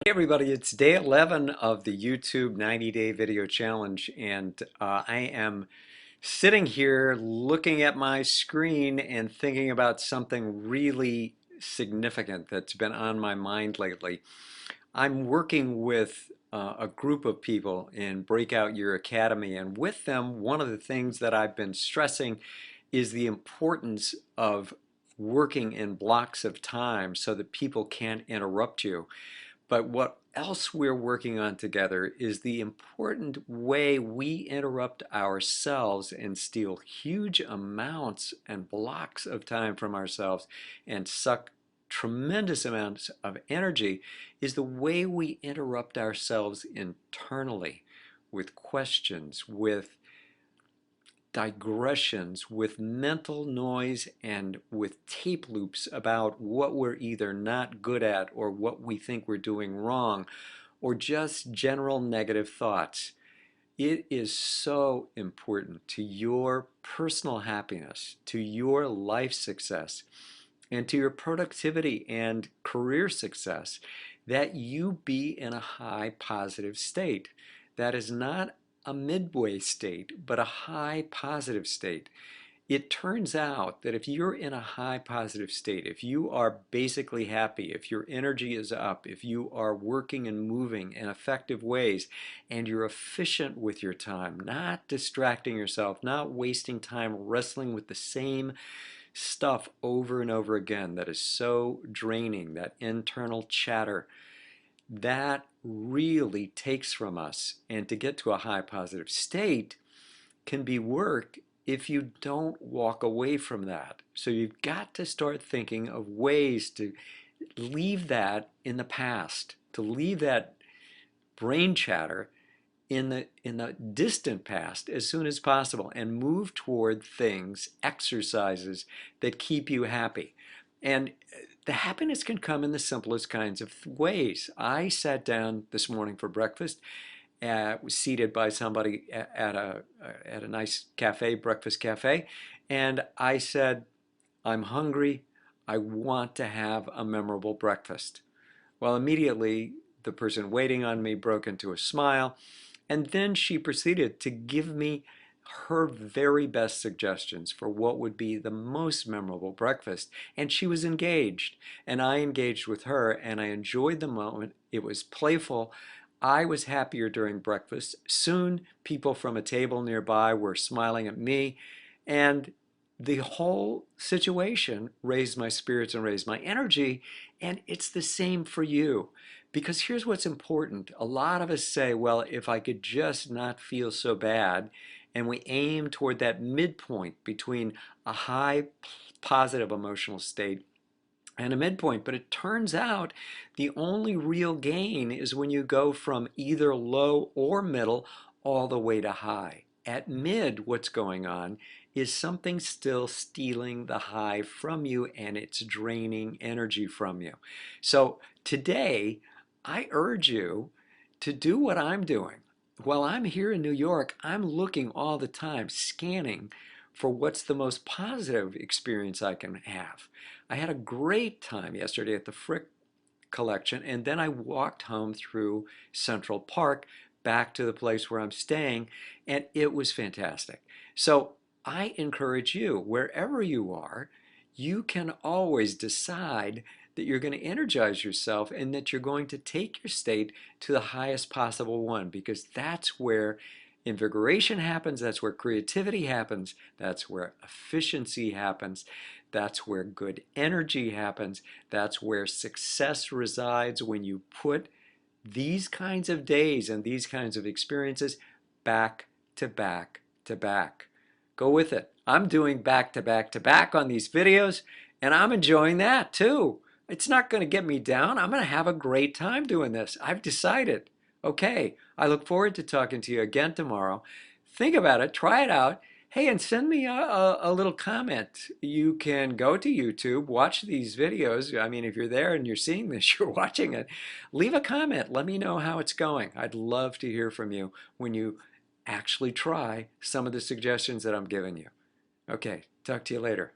Hey everybody, it's day 11 of the YouTube 90-day video challenge, and I am sitting here looking at my screen and thinking about something really significant that's been on my mind lately. I'm working with a group of people in Breakout Year Academy, and with them, one of the things that I've been stressing is the importance of working in blocks of time so that people can't interrupt you. But what else we're working on together is the important way we interrupt ourselves and steal huge amounts and blocks of time from ourselves and suck tremendous amounts of energy is the way we interrupt ourselves internally with questions, with digressions, with mental noise, and with tape loops about what we're either not good at or what we think we're doing wrong, or just general negative thoughts. It is so important to your personal happiness, to your life success, and to your productivity and career success that you be in a high positive state. That is not a midway state, but a high positive state. It turns out that if you're in a high positive state, if you are basically happy, if your energy is up, if you are working and moving in effective ways, and you're efficient with your time, not distracting yourself, not wasting time wrestling with the same stuff over and over again that is so draining, that internal chatter, that really takes from us. And to get to a high positive state can be work if you don't walk away from that. So you've got to start thinking of ways to leave that in the past, to leave that brain chatter in the distant past as soon as possible and move toward things, exercises that keep you happy. And the happiness can come in the simplest kinds of ways. I sat down this morning for breakfast, was seated by somebody at a nice cafe, breakfast cafe, and I said, "I'm hungry. I want to have a memorable breakfast." Well, immediately the person waiting on me broke into a smile, and then she proceeded to give me her very best suggestions for what would be the most memorable breakfast. And she was engaged, and I engaged with her, and I enjoyed the moment. It was playful. I was happier during breakfast. Soon, people from a table nearby were smiling at me, and the whole situation raised my spirits and raised my energy. And it's the same for you. Because here's what's important. A lot of us say, well, if I could just not feel so bad, and we aim toward that midpoint between a high positive emotional state and a midpoint. But it turns out the only real gain is when you go from either low or middle all the way to high. At mid, what's going on is something still stealing the high from you, and it's draining energy from you. So today, I urge you to do what I'm doing. While I'm here in New York, I'm looking all the time, scanning for what's the most positive experience I can have. I had a great time yesterday at the Frick collection, and then I walked home through Central Park back to the place where I'm staying, and it was fantastic. So I encourage you, wherever you are, you can always decide that you're going to energize yourself and that you're going to take your state to the highest possible one, because that's where invigoration happens, that's where creativity happens, that's where efficiency happens, that's where good energy happens, that's where success resides when you put these kinds of days and these kinds of experiences back to back to back. Go with it. I'm doing back to back to back on these videos, and I'm enjoying that too. It's not going to get me down. I'm going to have a great time doing this. I've decided. Okay, I look forward to talking to you again tomorrow. Think about it, try it out. Hey, and send me a little comment. You can go to YouTube, watch these videos. I mean, if you're there and you're seeing this, you're watching it. Leave a comment. Let me know how it's going. I'd love to hear from you when you actually try some of the suggestions that I'm giving you. Okay, talk to you later.